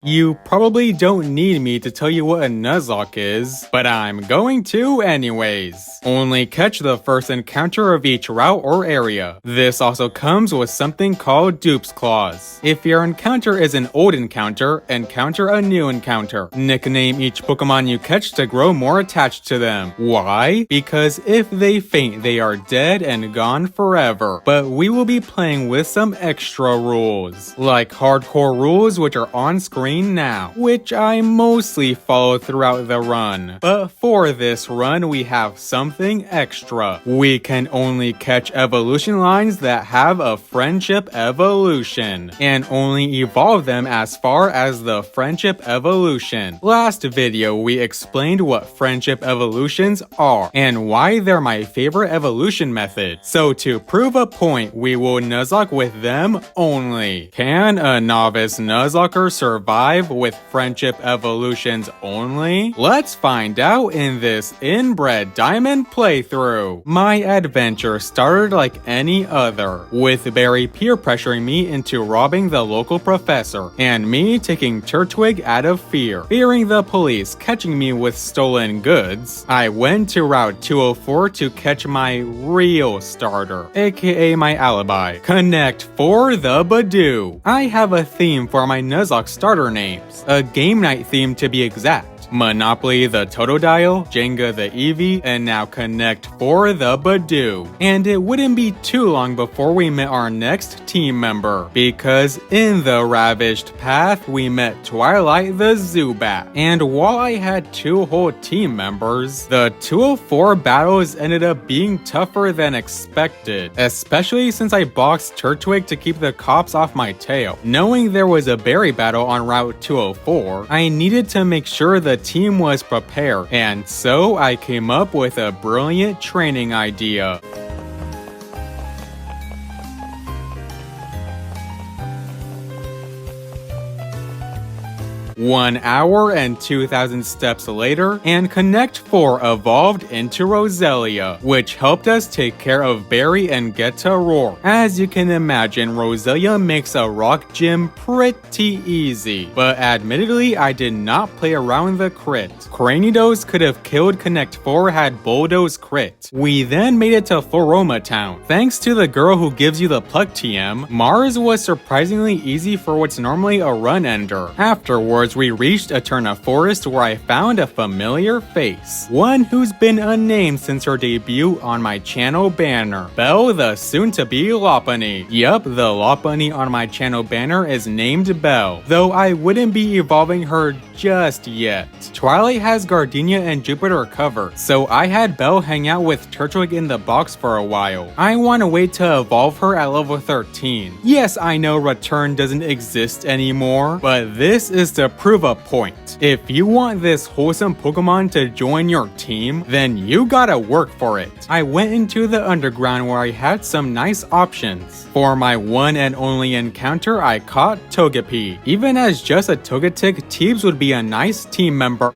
You probably don't need me to tell you what a Nuzlocke is, but I'm going to anyways. Only catch the first encounter of each route or area. This also comes with something called Dupe's Claws. If your encounter is an old encounter, encounter a new encounter. Nickname each Pokemon you catch to grow more attached to them. Why? Because if they faint, they are dead and gone forever. But we will be playing with some extra rules, like hardcore rules which are on screen now, which I mostly follow throughout the run. But for this run, we have something extra. We can only catch evolution lines that have a friendship evolution, and only evolve them as far as the friendship evolution. Last video, we explained what friendship evolutions are, and why they're my favorite evolution method. So to prove a point, we will Nuzlocke with them only. Can a novice Nuzlocker survive with friendship evolutions only? Let's find out in this Inbred Diamond playthrough. My adventure started like any other, with Barry peer pressuring me into robbing the local professor, and me taking Turtwig out of fear. Fearing the police catching me with stolen goods, I went to Route 204 to catch my real starter, aka my alibi. Connect for the Badoo. I have a theme for my Nuzlocke starter names, a game night theme to be exact. Monopoly the Totodile, Jenga the Eevee, and now Connect for the Badoo. And it wouldn't be too long before we met our next team member, because in the Ravished Path we met Twilight the Zubat. And while I had two whole team members, the 204 battles ended up being tougher than expected, especially since I boxed Turtwig to keep the cops off my tail. Knowing there was a berry battle on Route 204, I needed to make sure the team was prepared, and so I came up with a brilliant training idea. 1 hour and 2,000 steps later, and Connect 4 evolved into Roselia, which helped us take care of Barry and get to Roar. As you can imagine, Roselia makes a rock gym pretty easy, but admittedly I did not play around the crit. Cranidos could have killed Connect 4 had Bulldoze crit. We then made it to Floroma Town. Thanks to the girl who gives you the Pluck TM, Mars was surprisingly easy for what's normally a run ender. Afterwards, we reached Eterna Forest where I found a familiar face. One who's been unnamed since her debut on my channel banner. Belle the soon-to-be Lopunny. Yup, the Lopunny on my channel banner is named Belle, though I wouldn't be evolving her just yet. Twilight has Gardenia and Jupiter covered, so I had Belle hang out with Turtwig in the box for a while. I want to wait to evolve her at level 13. Yes, I know Return doesn't exist anymore, but this is to prove a point. If you want this wholesome Pokemon to join your team, then you gotta work for it. I went into the underground where I had some nice options. For my one and only encounter, I caught Togepi. Even as just a Togetic, Teebs would be a nice team member.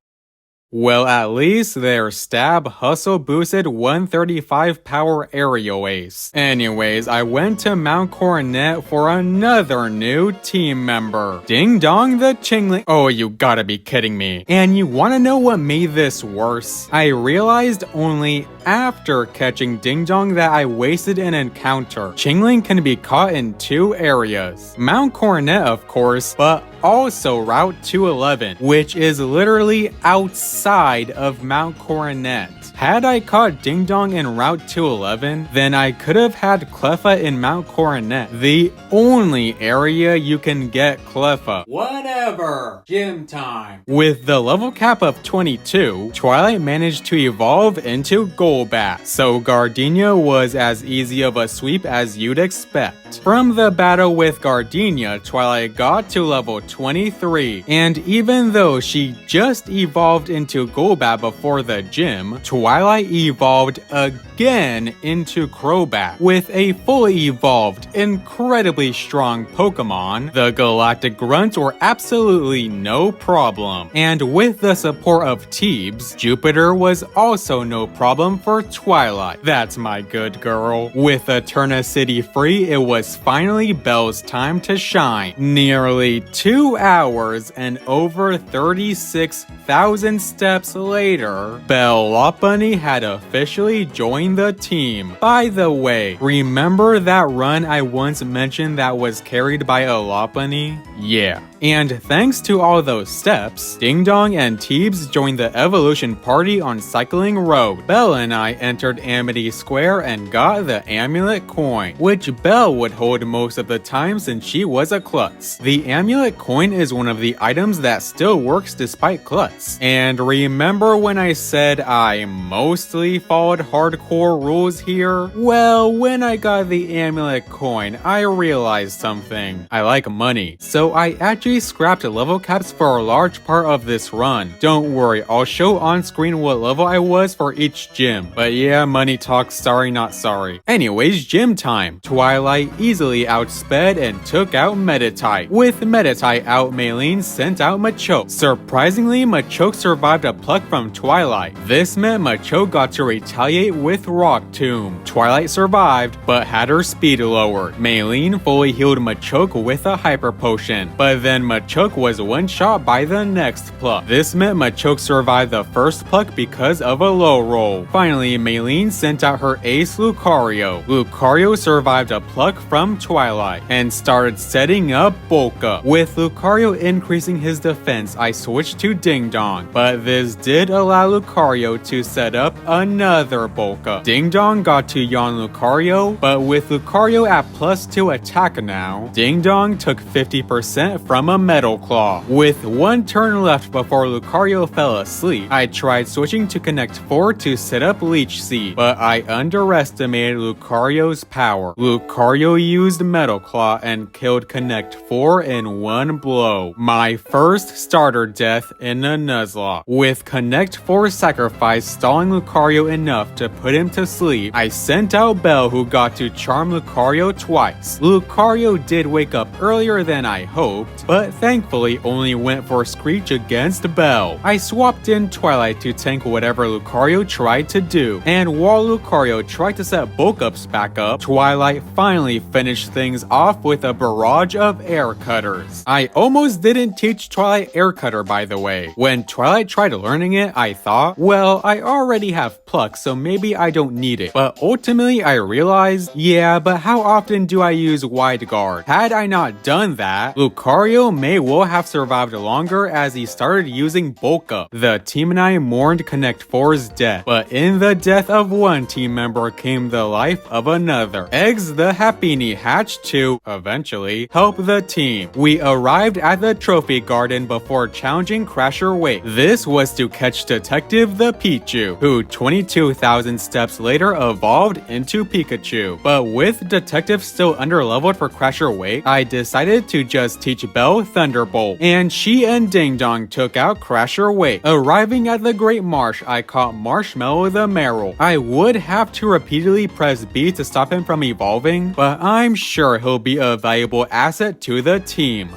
Well, at least their stab hustle boosted 135 power aerial ace. Anyways, I went to Mount Coronet for another new team member. Ding Dong the Chingling. Oh, you gotta be kidding me. And you wanna know what made this worse? I realized only after catching Ding Dong that I wasted an encounter. Chingling can be caught in 2 areas. Mount Coronet, of course, but also Route 211, which is literally outside of Mount Coronet. Had I caught Ding Dong in Route 211, then I could have had Cleffa in Mount Coronet, the only area you can get Cleffa. Whatever. Gym time. With the level cap of 22, Twilight managed to evolve into Golbat, so Gardenia was as easy of a sweep as you'd expect. From the battle with Gardenia, Twilight got to level 23, and even though she just evolved into Golbat before the gym, Twilight evolved again into Crobat. With a fully evolved, incredibly strong Pokemon, the Galactic Grunts were absolutely no problem. And with the support of Teebs, Jupiter was also no problem for Twilight. That's my good girl. With Eterna City free, it was finally Belle's time to shine. Nearly 2 2 hours and over 36,000 steps later, Belle Lopunny had officially joined the team. By the way, remember that run I once mentioned that was carried by a Lopunny? Yeah. And thanks to all those steps, Ding Dong and Teebs joined the evolution party on Cycling Road. Belle and I entered Amity Square and got the amulet coin, which Belle would hold most of the time since she was a klutz. The amulet coin is one of the items that still works despite klutz. And remember when I said I mostly followed hardcore rules here? Well, when I got the amulet coin, I realized something. I like money, so I actually scrapped level caps for a large part of this run. Don't worry, I'll show on screen what level I was for each gym. But yeah, money talk, sorry not sorry. Anyways, gym time. Twilight easily outsped and took out Meditite. With Meditite out, Maylene sent out Machoke. Surprisingly, Machoke survived a pluck from Twilight. This meant Machoke got to retaliate with Rock Tomb. Twilight survived, but had her speed lowered. Maylene fully healed Machoke with a hyper potion, but then Machoke was one shot by the next pluck. This meant Machoke survived the first pluck because of a low roll. Finally, Maylene sent out her ace Lucario. Lucario survived a pluck from Twilight and started setting up bulk up. With Lucario increasing his defense, I switched to Ding Dong, but this did allow Lucario to set up another bulk up. Ding Dong got to yawn Lucario, but with Lucario at +2 attack now, Ding Dong took 50% from a Metal Claw. With one turn left before Lucario fell asleep, I tried switching to Connect 4 to set up Leech Seed, but I underestimated Lucario's power. Lucario used Metal Claw and killed Connect 4 in one blow. My first starter death in a Nuzlocke. With Connect 4 sacrifice stalling Lucario enough to put him to sleep, I sent out Belle, who got to charm Lucario twice. Lucario did wake up earlier than I hoped, but thankfully only went for Screech against Belle. I swapped in Twilight to tank whatever Lucario tried to do, and while Lucario tried to set bulk ups back up, Twilight finally finished things off with a barrage of air cutters. I almost didn't teach Twilight air cutter, by the way. When Twilight tried learning it, I thought, well, I already have pluck, so maybe I don't need it. But ultimately I realized, yeah, but how often do I use wide guard? Had I not done that, Lucario may well have survived longer as he started using bulk up. The team and I mourned Connect 4's death, but in the death of one team member came the life of another. Eggs the Happiny hatched to, eventually, help the team. We arrived at the trophy garden before challenging Crasher Wake. This was to catch Detective the Pichu, who 22,000 steps later evolved into Pikachu. But with Detective still underleveled for Crasher Wake, I decided to just teach Belle Thunderbolt, and she and Ding Dong took out Crasher Wake. Arriving at the Great Marsh, I caught Marshmallow the Meryl. I would have to repeatedly press B to stop him from evolving, but I'm sure he'll be a valuable asset to the team.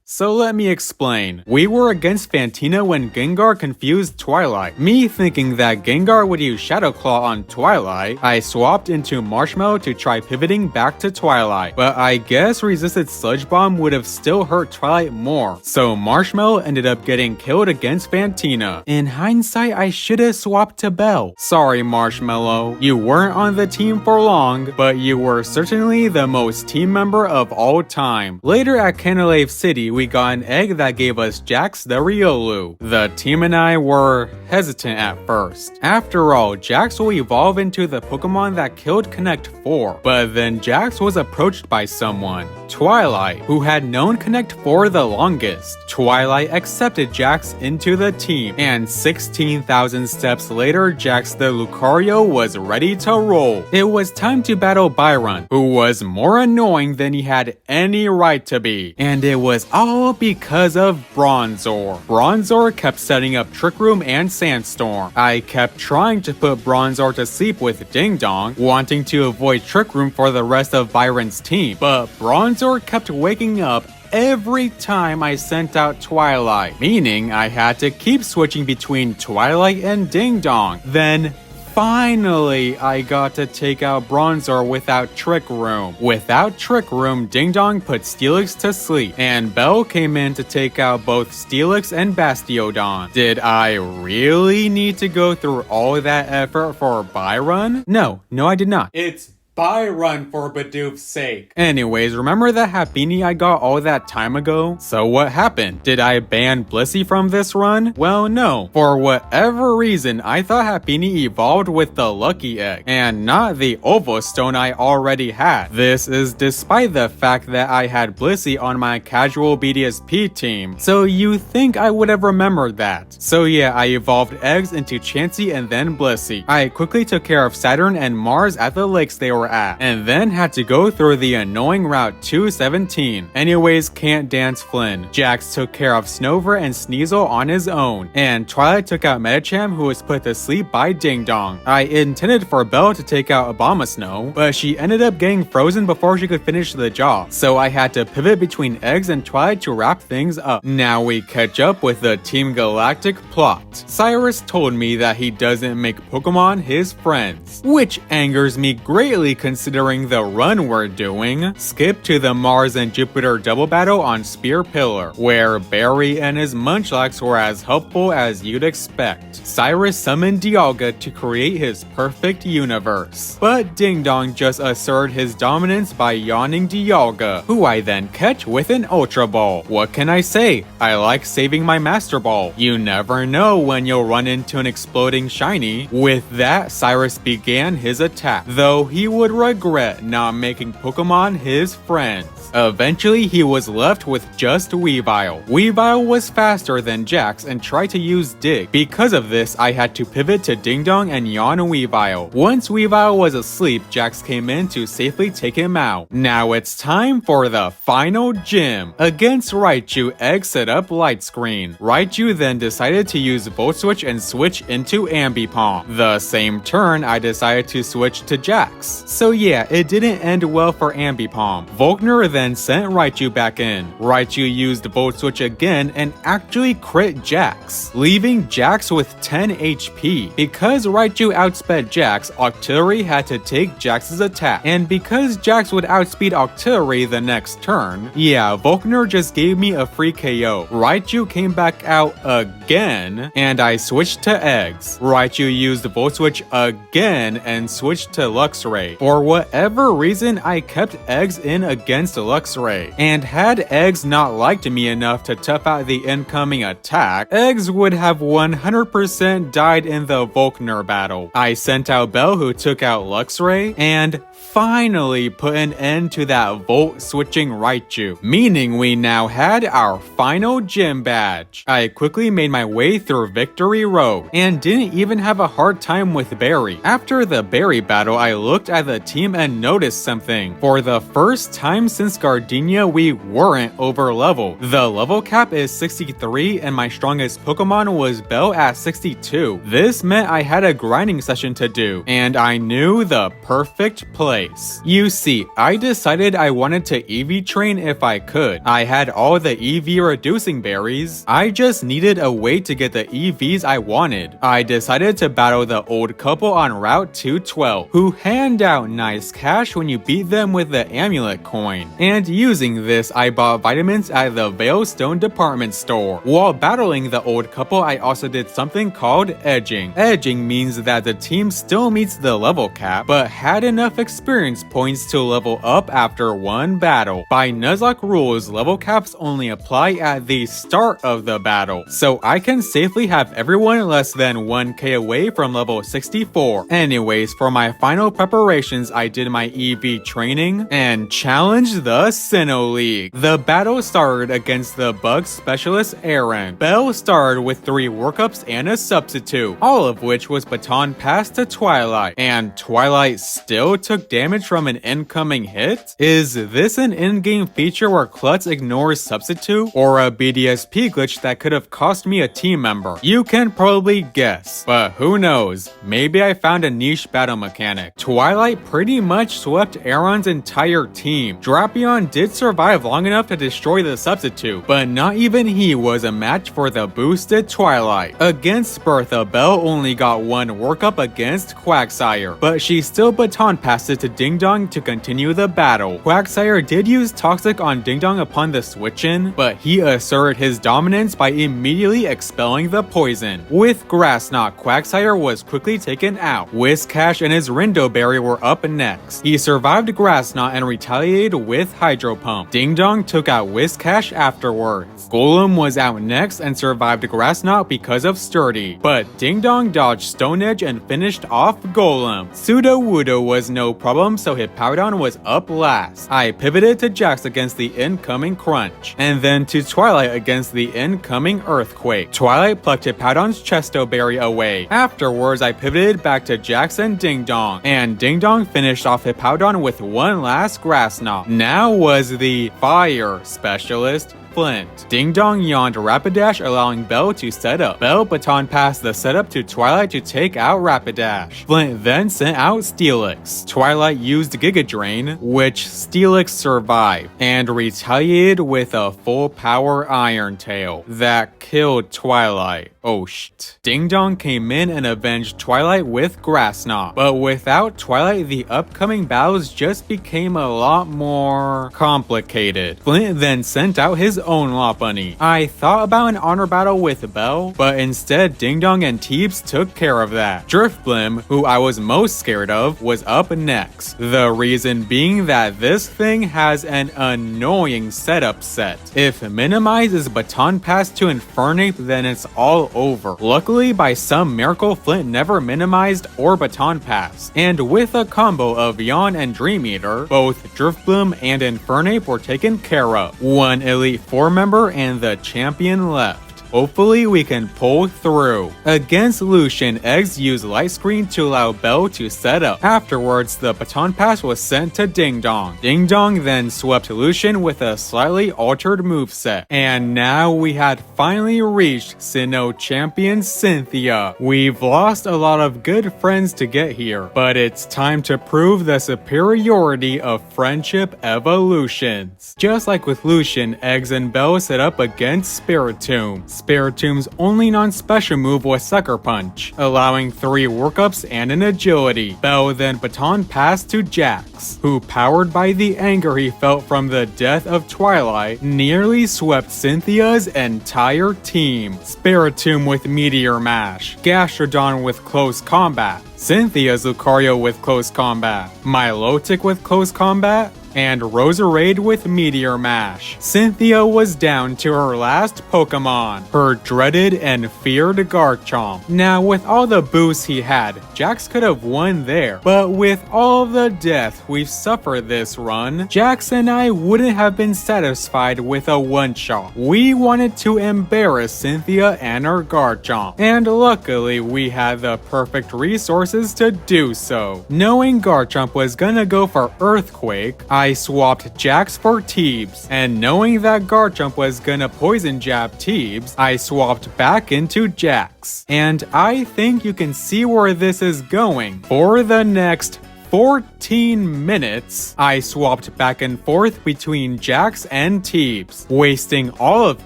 So let me explain. We were against Fantina when Gengar confused Twilight. Me thinking that Gengar would use Shadow Claw on Twilight, I swapped into Marshmallow to try pivoting back to Twilight. But I guess resisted Sludge Bomb would have still hurt Twilight more. So Marshmallow ended up getting killed against Fantina. In hindsight, I should have swapped to Belle. Sorry, Marshmallow. You weren't on the team for long, but you were certainly the most team member of all time. Later at Canalave City, we got an egg that gave us Jax the Riolu. The team and I were hesitant at first. After all, Jax will evolve into the Pokemon that killed Connect 4. But then Jax was approached by someone, Twilight, who had known Connect 4 the longest. Twilight accepted Jax into the team, and 16,000 steps later, Jax the Lucario was ready to roll. It was time to battle Byron, who was more annoying than he had any right to be. And it was all because of Bronzor. Bronzor kept setting up Trick Room and Sandstorm. I kept trying to put Bronzor to sleep with Ding Dong, wanting to avoid Trick Room for the rest of Byron's team, but Bronzor kept waking up every time I sent out Twilight, meaning I had to keep switching between Twilight and Ding Dong. Then Finally, I got to take out Bronzor without Trick Room. Without Trick Room, Ding Dong put Steelix to sleep, and Belle came in to take out both Steelix and Bastiodon. Did I really need to go through all that effort for Byron? No, I did not. It's Byron for Bidoof's sake. Anyways, remember the Happiny I got all that time ago? So what happened? Did I ban Blissey from this run? Well, no. For whatever reason, I thought Happiny evolved with the Lucky Egg, and not the Oval Stone I already had. This is despite the fact that I had Blissey on my casual BDSP team, so you think I would have remembered that. So yeah, I evolved eggs into Chansey and then Blissey. I quickly took care of Saturn and Mars at the lakes they were at, and then had to go through the annoying Route 217. Anyways, can't dance Flynn. Jax took care of Snover and Sneasel on his own, and Twilight took out Medicham, who was put to sleep by Ding Dong. I intended for Belle to take out Abomasnow, but she ended up getting frozen before she could finish the job, so I had to pivot between Eggs and Twilight to wrap things up. Now we catch up with the Team Galactic plot. Cyrus told me that he doesn't make Pokemon his friends, which angers me greatly considering the run we're doing. Skip to the Mars and Jupiter double battle on Spear Pillar, where Barry and his Munchlax were as helpful as you'd expect. Cyrus summoned Dialga to create his perfect universe, but Ding Dong just asserted his dominance by yawning Dialga, who I then catch with an Ultra Ball. What can I say? I like saving my Master Ball. You never know when you'll run into an exploding shiny. With that, Cyrus began his attack, though he would regret not making Pokemon his friends. Eventually, he was left with just Weavile. Weavile was faster than Jax and tried to use Dig. Because of this, I had to pivot to Ding Dong and yawn Weavile. Once Weavile was asleep, Jax came in to safely take him out. Now it's time for the final gym. Against Raichu, Egg set up Light Screen. Raichu then decided to use Volt Switch and switch into Ambipom. The same turn, I decided to switch to Jax. So yeah, it didn't end well for Ambipom. Volkner then sent Raichu back in. Raichu used Volt Switch again and actually crit Jax, leaving Jax with 10 HP. Because Raichu outsped Jax, Octillery had to take Jax's attack, and because Jax would outspeed Octillery the next turn, yeah, Volkner just gave me a free KO. Raichu came back out again, and I switched to Eggs. Raichu used Volt Switch again and switched to Luxray. For whatever reason, I kept Eggs in against Luxray, and had Eggs not liked me enough to tough out the incoming attack, Eggs would have 100% died in the Volkner battle. I sent out Belle, who took out Luxray, and finally put an end to that Volt switching Raichu, meaning we now had our final gym badge. I quickly made my way through Victory Road, and didn't even have a hard time with Barry. After the Barry battle, I looked at the team and noticed something. For the first time since Gardenia, we weren't over level. The level cap is 63, and my strongest Pokemon was Belle at 62. This meant I had a grinding session to do, and I knew the perfect place. You see, I decided I wanted to EV train if I could. I had all the EV reducing berries. I just needed a way to get the EVs I wanted. I decided to battle the old couple on Route 212, who hand out nice cash when you beat them with the amulet coin. And using this, I bought vitamins at the Veilstone department store. While battling the old couple, I also did something called edging. Edging means that the team still meets the level cap, but had enough experience points to level up after one battle. By Nuzlocke rules, level caps only apply at the start of the battle, so I can safely have everyone less than 1k away from level 64. Anyways, for my final preparations, I did my EV training and challenged the Sinnoh League. The battle started against the bug specialist Aaron. Belle started with 3 workups and a substitute, all of which was baton passed to Twilight, and Twilight still took took damage from an incoming hit? Is this an in-game feature where Klutz ignores substitute, or a BDSP glitch that could have cost me a team member? You can probably guess, but who knows? Maybe I found a niche battle mechanic. Twilight pretty much swept Aaron's entire team. Drapion did survive long enough to destroy the substitute, but not even he was a match for the boosted Twilight. Against Bertha, Belle only got one workup against Quagsire, but she still baton passed it to Ding Dong to continue the battle. Quagsire did use Toxic on Ding Dong upon the switch-in, but he asserted his dominance by immediately expelling the poison. With Grass Knot, Quagsire was quickly taken out. Whiscash and his Rindo Berry were up next. He survived Grass Knot and retaliated with Hydro Pump. Ding Dong took out Whiscash afterwards. Golem was out next and survived Grass Knot because of Sturdy, but Ding Dong dodged Stone Edge and finished off Golem. Sudowoodo was no problem, so Hippowdon was up last. I pivoted to Jax against the incoming Crunch, and then to Twilight against the incoming Earthquake. Twilight plucked Hippowdon's Chesto Berry away. Afterwards, I pivoted back to Jax and Ding Dong, and Ding Dong finished off Hippowdon with one last Grass Knot. Now was the Fire Specialist, Flint. Ding Dong yawned Rapidash, allowing Belle to set up. Belle baton passed the setup to Twilight to take out Rapidash. Flint then sent out Steelix. Twilight used Giga Drain, which Steelix survived, and retaliated with a full power Iron Tail that killed Twilight. Oh shit. Ding Dong came in and avenged Twilight with Grass Knot, but without Twilight, the upcoming battles just became a lot more complicated. Flint then sent out his own Lopunny. I thought about an honor battle with Belle, but instead Ding Dong and Teebs took care of that. Driftblim, who I was most scared of, was up next. The reason being that this thing has an annoying setup set. If Minimize is baton pass to Infernape, then it's all over. Luckily, by some miracle, Flint never minimized or baton passed, and with a combo of Yawn and Dream Eater, both Driftbloom and Infernape were taken care of. One Elite Four member and the champion left. Hopefully we can pull through. Against Lucian, Eggs used Light Screen to allow Belle to set up. Afterwards, the baton pass was sent to Ding Dong. Ding Dong then swept Lucian with a slightly altered moveset. And now we had finally reached Sinnoh champion Cynthia. We've lost a lot of good friends to get here, but it's time to prove the superiority of friendship evolutions. Just like with Lucian, Eggs and Belle set up against Spiritomb. Spiritomb's only non-special move was Sucker Punch, allowing 3 workups and an agility. Belle then baton passed to Jax, who, powered by the anger he felt from the death of Twilight, nearly swept Cynthia's entire team. Spiritomb with Meteor Mash, Gastrodon with Close Combat, Cynthia's Lucario with Close Combat, Milotic with Close Combat, and Roserade with Meteor Mash. Cynthia was down to her last Pokemon, her dreaded and feared Garchomp. Now, with all the boosts he had, Jax could have won there, but with all the death we've suffered this run, Jax and I wouldn't have been satisfied with a one-shot. We wanted to embarrass Cynthia and her Garchomp, and luckily we had the perfect resources to do so. Knowing Garchomp was gonna go for Earthquake, I swapped Jax for Teebs, and knowing that Garchomp was gonna poison jab Teebs, I swapped back into Jax. And I think you can see where this is going. For the next 14 minutes, I swapped back and forth between Jax and Teebs, wasting all of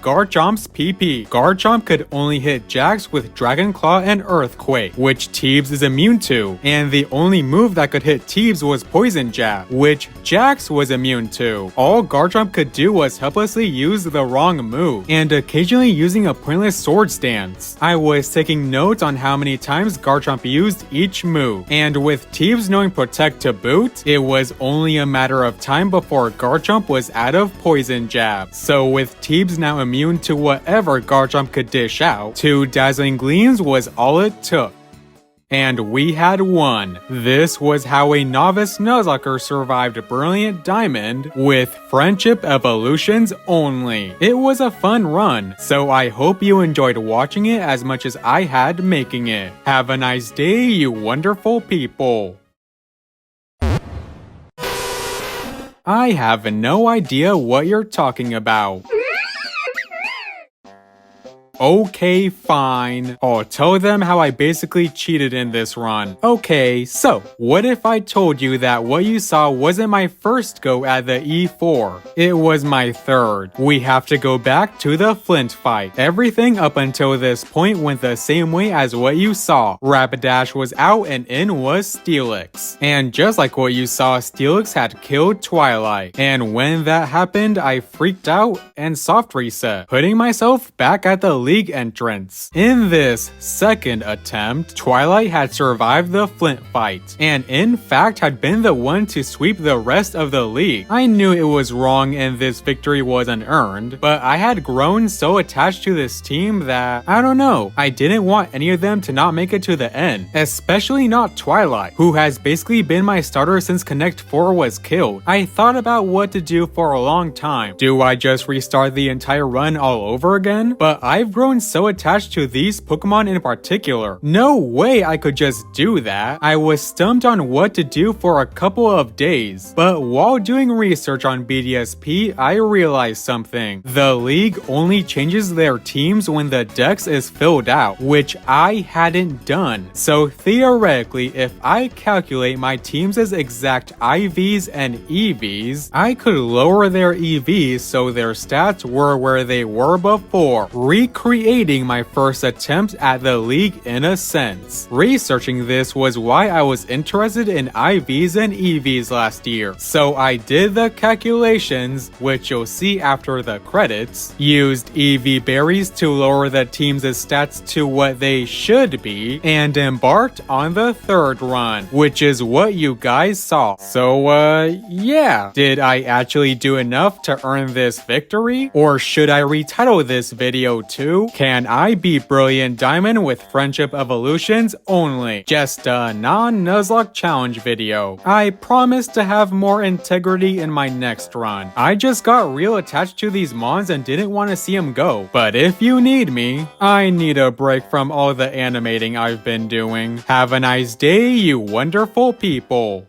Garchomp's PP. Garchomp could only hit Jax with Dragon Claw and Earthquake, which Teebs is immune to, and the only move that could hit Teebs was Poison Jab, which Jax was immune to. All Garchomp could do was helplessly use the wrong move, and occasionally using a pointless sword stance. I was taking notes on how many times Garchomp used each move, and with Teebs knowing Protect to boot, it was only a matter of time before Garchomp was out of Poison Jab. So with Teebs now immune to whatever Garchomp could dish out, 2 Dazzling Gleams was all it took. And we had won. This was how a novice Nuzlocker survived Brilliant Diamond with friendship evolutions only. It was a fun run, so I hope you enjoyed watching it as much as I had making it. Have a nice day, you wonderful people. I have no idea what you're talking about. Okay, fine. I'll tell them how I basically cheated in this run. Okay, so what if I told you that what you saw wasn't my first go at the E4? It was my third. We have to go back to the Flint fight. Everything up until this point went the same way as what you saw. Rapidash was out and in was Steelix. And just like what you saw, Steelix had killed Twilight. And when that happened, I freaked out and soft reset, putting myself back at the league entrance. In this second attempt, Twilight had survived the Flint fight, and in fact had been the one to sweep the rest of the league. I knew it was wrong and this victory was unearned, but I had grown so attached to this team that, I don't know, I didn't want any of them to not make it to the end, especially not Twilight, who has basically been my starter since Connect 4 was killed. I thought about what to do for a long time. Do I just restart the entire run all over again? But I've grown so attached to these Pokemon in particular. No way I could just do that. I was stumped on what to do for a couple of days. But while doing research on BDSP, I realized something. The league only changes their teams when the dex is filled out, which I hadn't done. So theoretically, if I calculate my teams as exact IVs and EVs, I could lower their EVs so their stats were where they were before, recreating my first attempt at the league in a sense. Researching this was why I was interested in IVs and EVs last year. So I did the calculations, which you'll see after the credits, used EV berries to lower the team's stats to what they should be, and embarked on the third run, which is what you guys saw. So yeah. Did I actually do enough to earn this victory? Or should I retitle this video to Can I Be Brilliant Diamond with Friendship Evolutions Only? Just a non-Nuzlocke challenge video. I promise to have more integrity in my next run. I just got real attached to these mons and didn't want to see them go. But if you need me, I need a break from all the animating I've been doing. Have a nice day, you wonderful people.